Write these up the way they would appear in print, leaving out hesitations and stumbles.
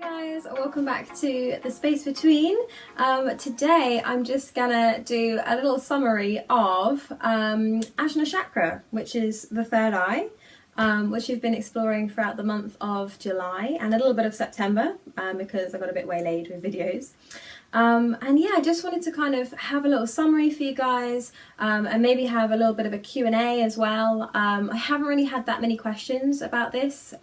Guys, welcome back to the space between. Today I'm just gonna do a little summary of Ajna Chakra, which is the third eye, which we've been exploring throughout the month of July and a little bit of September, because I got a bit waylaid with videos. And yeah, I just wanted to kind of have a little summary for you guys, and maybe have a little bit of a Q&A as well. I haven't really had that many questions about this.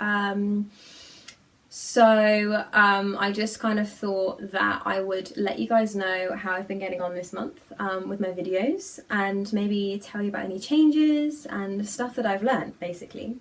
So I just kind of thought that I would let you guys know how I've been getting on this month with my videos, and maybe tell you about any changes and stuff that I've learned, basically.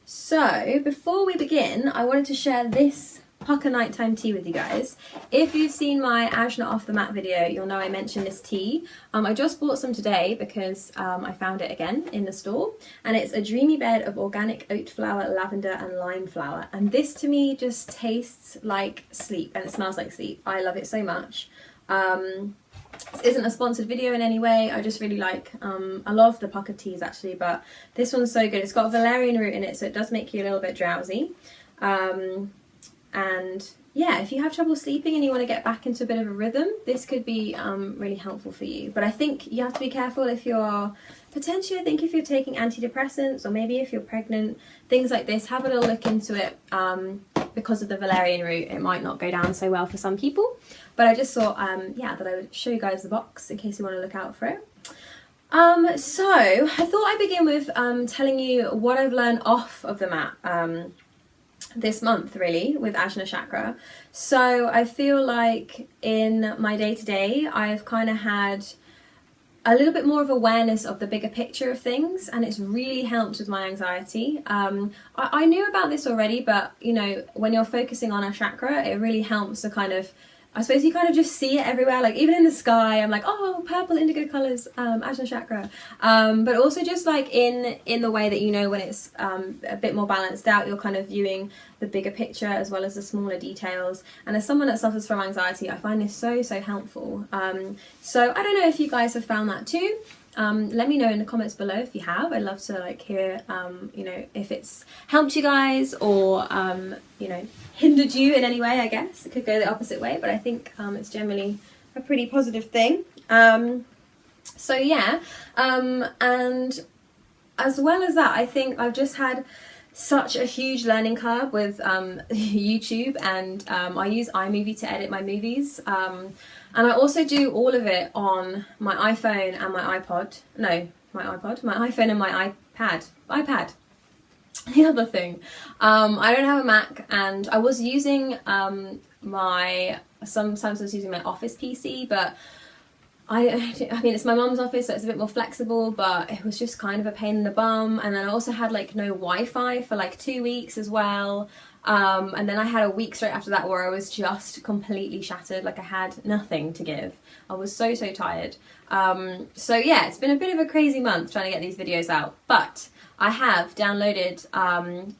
So before we begin, I wanted to share this pucker nighttime tea with you guys. If you've seen my Ajna off the mat video, you'll know I mentioned this tea. I just bought some today because I found it again in the store, and it's a dreamy bed of organic oat flower, lavender and lime flower, and this to me just tastes like sleep and it smells like sleep. I love it so much. This isn't a sponsored video in any way. I just really like a lot of the pucker teas actually, but this one's so good. It's got valerian root in it, so it does make you a little bit drowsy. And yeah, if you have trouble sleeping and you want to get back into a bit of a rhythm, this could be really helpful for you. But I think you have to be careful if you're potentially, I think if you're taking antidepressants, or maybe if you're pregnant, things like this, have a little look into it, because of the valerian root. It might not go down so well for some people. But I just thought, yeah, that I would show you guys the box in case you want to look out for it. So I thought I'd begin with telling you what I've learned off of the mat this month, really, with Ajna Chakra. So I feel like in my day-to-day I've kind of had a little bit more of awareness of the bigger picture of things, and it's really helped with my anxiety. I knew about this already, but you know, when you're focusing on a chakra, it really helps to kind of, I suppose you kind of just see it everywhere, like even in the sky, I'm like, oh, purple indigo colours, Ajna Chakra. But also just like in the way that, you know, when it's a bit more balanced out, you're kind of viewing the bigger picture as well as the smaller details. And as someone that suffers from anxiety, I find this so helpful. So I don't know if you guys have found that too. Let me know in the comments below if you have. I'd love to like hear, you know, if it's helped you guys or, you know, hindered you in any way. I guess it could go the opposite way, but I think it's generally a pretty positive thing. So yeah, and as well as that, I think I've just had such a huge learning curve with YouTube, and I use iMovie to edit my movies. And I also do all of it on my iPhone and my iPod. No, my iPhone and my iPad. The other thing. I don't have a Mac, and I was using sometimes I was using my office PC, but I mean, it's my mum's office, so it's a bit more flexible, but it was just kind of a pain in the bum. And then I also had like no Wi-Fi for like 2 weeks as well. And then I had a week straight after that where I was just completely shattered, like I had nothing to give. I was so tired. So yeah, it's been a bit of a crazy month trying to get these videos out, but I have downloaded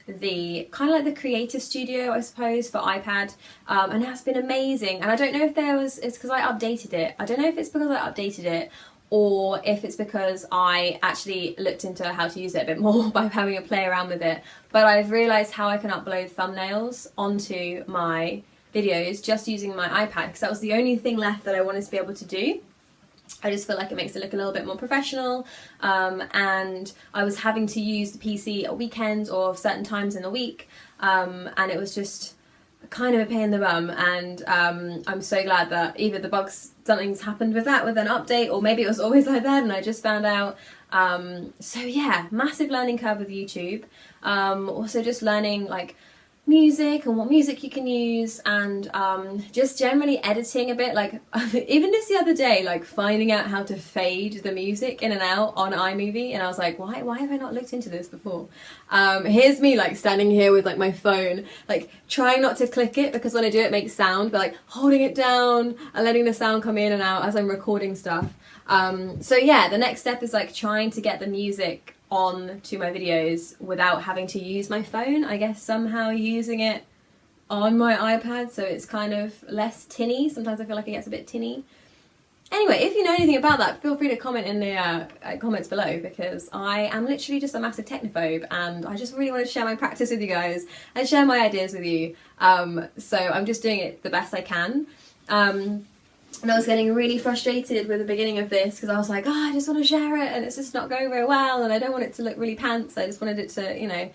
the kind of like the Creator Studio, I suppose, for iPad, and that's been amazing. And I don't know if it's because I updated it. I don't know if it's because I updated it, or if it's because I actually looked into how to use it a bit more by having a play around with it. But I've realised how I can upload thumbnails onto my videos just using my iPad, because that was the only thing left that I wanted to be able to do. I just feel like it makes it look a little bit more professional, and I was having to use the PC at weekends or certain times in the week, and it was just kind of a pain in the bum. And I'm so glad that either something's happened with that, with an update, or maybe it was always like that and I just found out. So yeah, massive learning curve with YouTube. Also just learning like music and what music you can use, and just generally editing a bit, like even just the other day, like finding out how to fade the music in and out on iMovie, and I was like, why have I not looked into this before? Here's me like standing here with like my phone, like trying not to click it, because when I do it makes sound, but like holding it down and letting the sound come in and out as I'm recording stuff. So yeah, the next step is like trying to get the music on to my videos without having to use my phone. I guess somehow using it on my iPad so it's kind of less tinny. Sometimes I feel like it gets a bit tinny. Anyway, if you know anything about that, feel free to comment in the comments below, because I am literally just a massive technophobe and I just really want to share my practice with you guys and share my ideas with you. So I'm just doing it the best I can. And I was getting really frustrated with the beginning of this because I was like, oh, I just want to share it and it's just not going very well and I don't want it to look really pants. I just wanted it to, you know,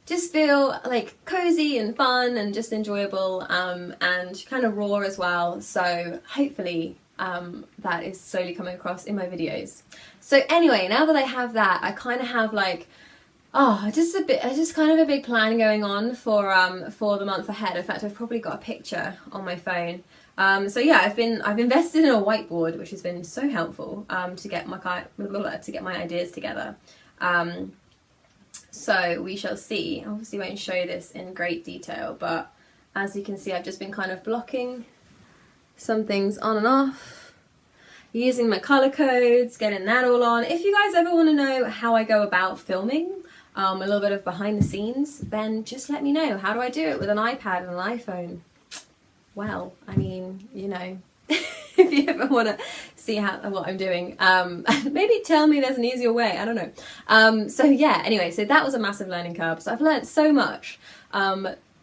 just feel like cozy and fun and just enjoyable, and kind of raw as well. So hopefully that is slowly coming across in my videos. So anyway, now that I have that, I kind of have like, just kind of a big plan going on for the month ahead. In fact, I've probably got a picture on my phone. So yeah, I've invested in a whiteboard, which has been so helpful to get my ideas together. So we shall see. Obviously, won't show this in great detail, but as you can see, I've just been kind of blocking some things on and off, using my color codes, getting that all on. If you guys ever want to know how I go about filming, a little bit of behind the scenes, then just let me know. How do I do it with an iPad and an iPhone? Well, I mean, you know, if you ever want to see what I'm doing, maybe tell me there's an easier way. I don't know. So yeah, anyway, so that was a massive learning curve. So I've learned so much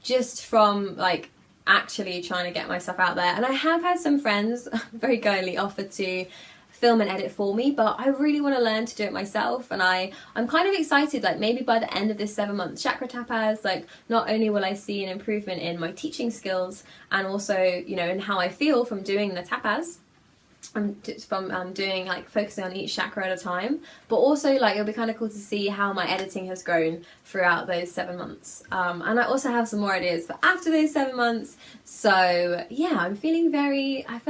just from like actually trying to get myself out there. And I have had some friends very kindly offer to film and edit for me, but I really want to learn to do it myself. And I'm kind of excited, like maybe by the end of this 7-month chakra tapas, like not only will I see an improvement in my teaching skills and also, you know, in how I feel from doing the tapas, from doing like focusing on each chakra at a time, but also like it'll be kind of cool to see how my editing has grown throughout those 7 months. And I also have some more ideas for after those 7 months. So yeah, I feel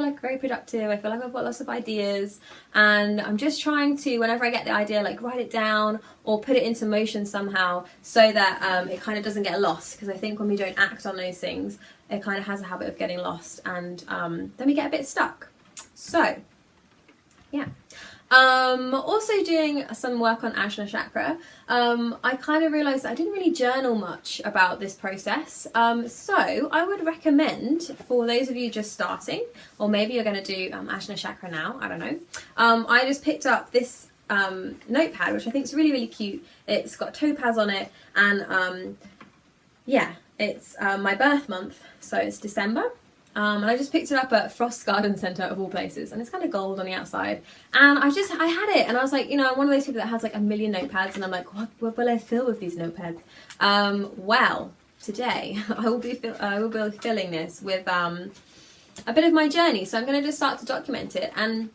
like very productive. I feel like I've got lots of ideas, and I'm just trying to, whenever I get the idea, like write it down or put it into motion somehow so that it kind of doesn't get lost, because I think when we don't act on those things, it kind of has a habit of getting lost, and then we get a bit stuck. So yeah, also doing some work on Ajna Chakra. I kind of realised that I didn't really journal much about this process, so I would recommend for those of you just starting, or maybe you're going to do Ajna Chakra now, I don't know. I just picked up this notepad, which I think is really, really cute. It's got topaz on it, and yeah, it's my birth month, so it's December. And I just picked it up at Frost Garden Centre of all places, and it's kind of gold on the outside, and I had it, and I was like, you know, I'm one of those people that has like a million notepads, and I'm like, what will I fill with these notepads? Well, today I will be filling this with a bit of my journey, so I'm going to just start to document it. And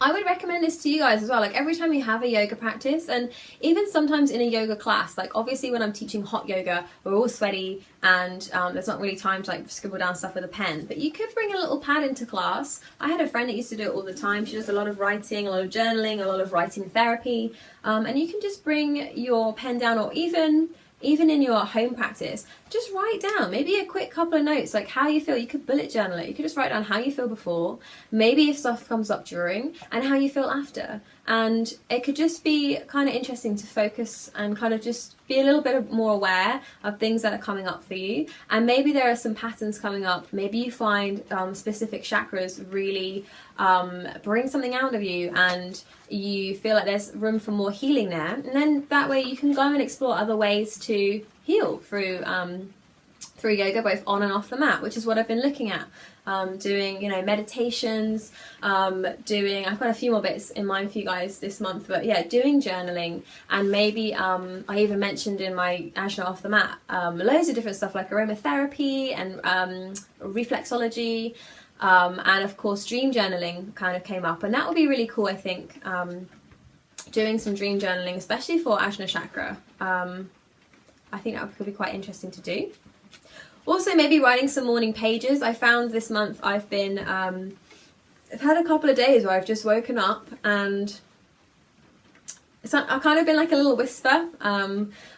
I would recommend this to you guys as well, like every time you have a yoga practice, and even sometimes in a yoga class. Like obviously when I'm teaching hot yoga, we're all sweaty and there's not really time to like scribble down stuff with a pen, but you could bring a little pad into class. I had a friend that used to do it all the time. She does a lot of writing, a lot of journaling, a lot of writing therapy, and you can just bring your pen down, or even in your home practice, just write down maybe a quick couple of notes, like how you feel. You could bullet journal it. You could just write down how you feel before, maybe if stuff comes up during, and how you feel after. And it could just be kind of interesting to focus and kind of just be a little bit more aware of things that are coming up for you. And maybe there are some patterns coming up. Maybe you find specific chakras really bring something out of you, and you feel like there's room for more healing there. And then that way you can go and explore other ways to heal through yoga, both on and off the mat, which is what I've been looking at. Doing, you know, meditations, I've got a few more bits in mind for you guys this month, but yeah, doing journaling, and maybe I even mentioned in my Ajna off the mat loads of different stuff like aromatherapy and reflexology, and of course dream journaling kind of came up, and that would be really cool, I think, doing some dream journaling, especially for Ajna Chakra. I think that could be quite interesting to do. Also, maybe writing some morning pages. I found this month I've had a couple of days where I've just woken up and I've kind of been like a little whisper. I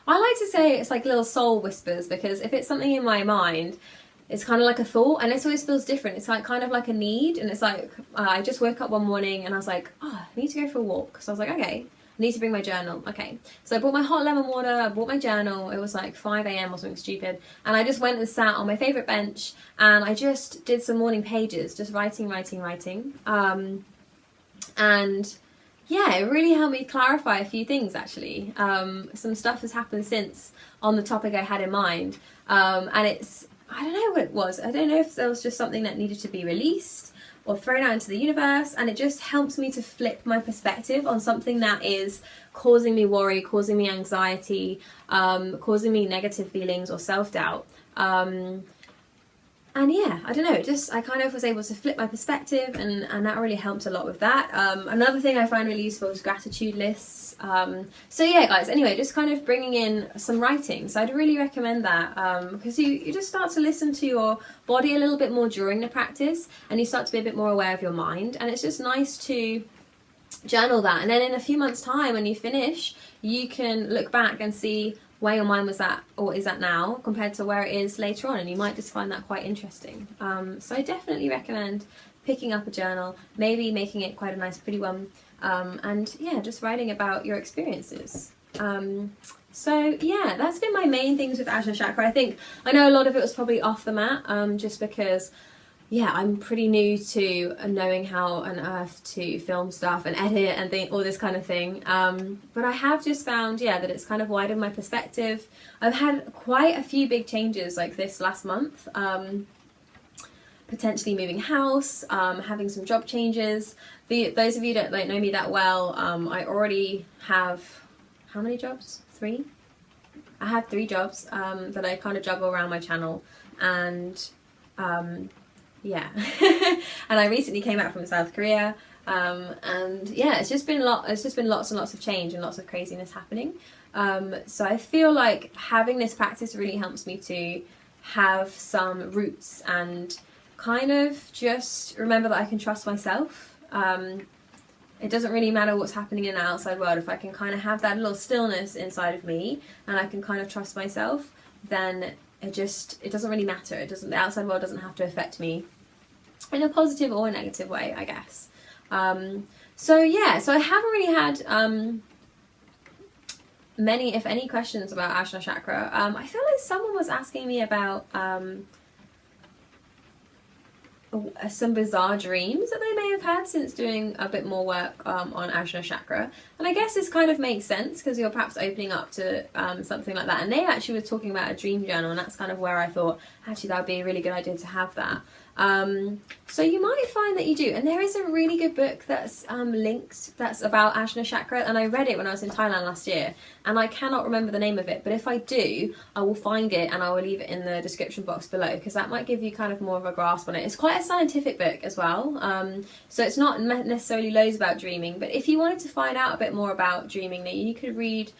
like to say it's like little soul whispers, because if it's something in my mind, it's kind of like a thought, and it always feels different. It's like kind of like a need, and it's like I just woke up one morning and I was like, oh, I need to go for a walk. So I was like, okay. need to bring my journal. Okay, so I brought my hot lemon water, I brought my journal. It was like 5 a.m. or something stupid, and I just went and sat on my favourite bench, and I just did some morning pages, just writing. And yeah, it really helped me clarify a few things actually. Some stuff has happened since on the topic I had in mind, and I don't know what it was. I don't know if there was just something that needed to be released or thrown out into the universe, and it just helps me to flip my perspective on something that is causing me worry, causing me anxiety, causing me negative feelings or self-doubt. And yeah, I don't know, I kind of was able to flip my perspective, and that really helped a lot with that. Another thing I find really useful is gratitude lists. So yeah, guys, anyway, just kind of bringing in some writing. So I'd really recommend that, because you just start to listen to your body a little bit more during the practice, and you start to be a bit more aware of your mind. And it's just nice to journal that. And then in a few months' time, when you finish, you can look back and see where your mind was at or is at now compared to where it is later on, and you might just find that quite interesting. So I definitely recommend picking up a journal, maybe making it quite a nice pretty one, and yeah, just writing about your experiences. So yeah, that's been my main things with Ajna Chakra. I know a lot of it was probably off the mat, just because yeah, I'm pretty new to knowing how on earth to film stuff and edit and all this kind of thing. But I have just found, yeah, that it's kind of widened my perspective. I've had quite a few big changes like this last month. Potentially moving house, having some job changes. Those of you that don't know me that well, I already have, how many jobs? 3? I have 3 jobs that I kind of juggle around my channel, and yeah. And I recently came back from South Korea, and yeah, it's just been lots and lots of change and lots of craziness happening. So I feel like having this practice really helps me to have some roots and kind of just remember that I can trust myself. It doesn't really matter what's happening in the outside world. If I can kind of have that little stillness inside of me and I can kind of trust myself, then it doesn't really matter. The outside world doesn't have to affect me in a positive or a negative way, I guess. So yeah, so I haven't really had many, if any, questions about Ajna Chakra. I feel like someone was asking me about some bizarre dreams that they may have had since doing a bit more work on Ajna Chakra, and I guess this kind of makes sense because you're perhaps opening up to something like that. And they actually were talking about a dream journal, and that's kind of where I thought actually that would be a really good idea to have that. So you might find that you do, and there is a really good book that's linked that's about Ajna Chakra, and I read it when I was in Thailand last year, and I cannot remember the name of it, but if I do, I will find it and I will leave it in the description box below, because that might give you kind of more of a grasp on it. It's quite a scientific book as well, so it's not necessarily loads about dreaming, but if you wanted to find out a bit more about dreaming, then you could read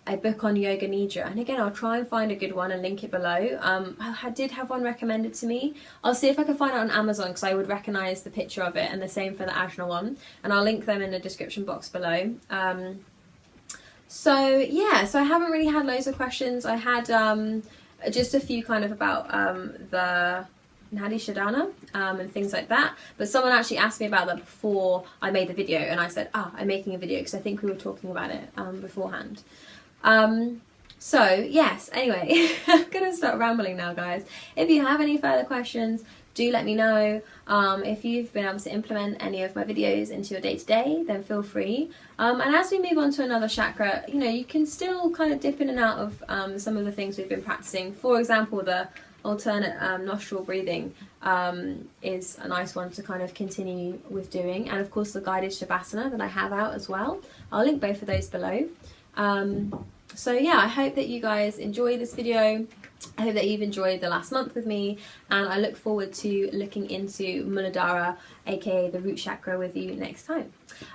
a book on yoga nidra, and again I'll try and find a good one and link it below. I did have one recommended to me. I'll see if I can find it on Amazon, because I would recognise the picture of it, and the same for the Ajna one, and I'll link them in the description box below. So yeah, so I haven't really had loads of questions. I had just a few kind of about the Nadi Shadana and things like that, but someone actually asked me about that before I made the video, and I said, I'm making a video, because I think we were talking about it beforehand. So yes, anyway, I'm gonna start rambling now, guys. If you have any further questions, do let me know. If you've been able to implement any of my videos into your day-to-day, then feel free. And as we move on to another chakra, you know, you can still kind of dip in and out of some of the things we've been practicing. For example, the alternate nostril breathing is a nice one to kind of continue with doing, and of course the guided shavasana that I have out as well. I'll link both of those below. So yeah, I hope that you guys enjoy this video. I hope that you've enjoyed the last month with me, and I look forward to looking into Muladhara, aka the root chakra, with you next time.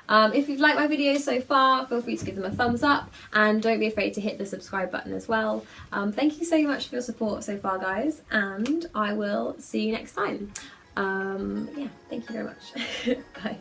If you've liked my videos so far, feel free to give them a thumbs up, and don't be afraid to hit the subscribe button as well. Thank you so much for your support so far, guys, and I will see you next time. Yeah, thank you very much. Bye.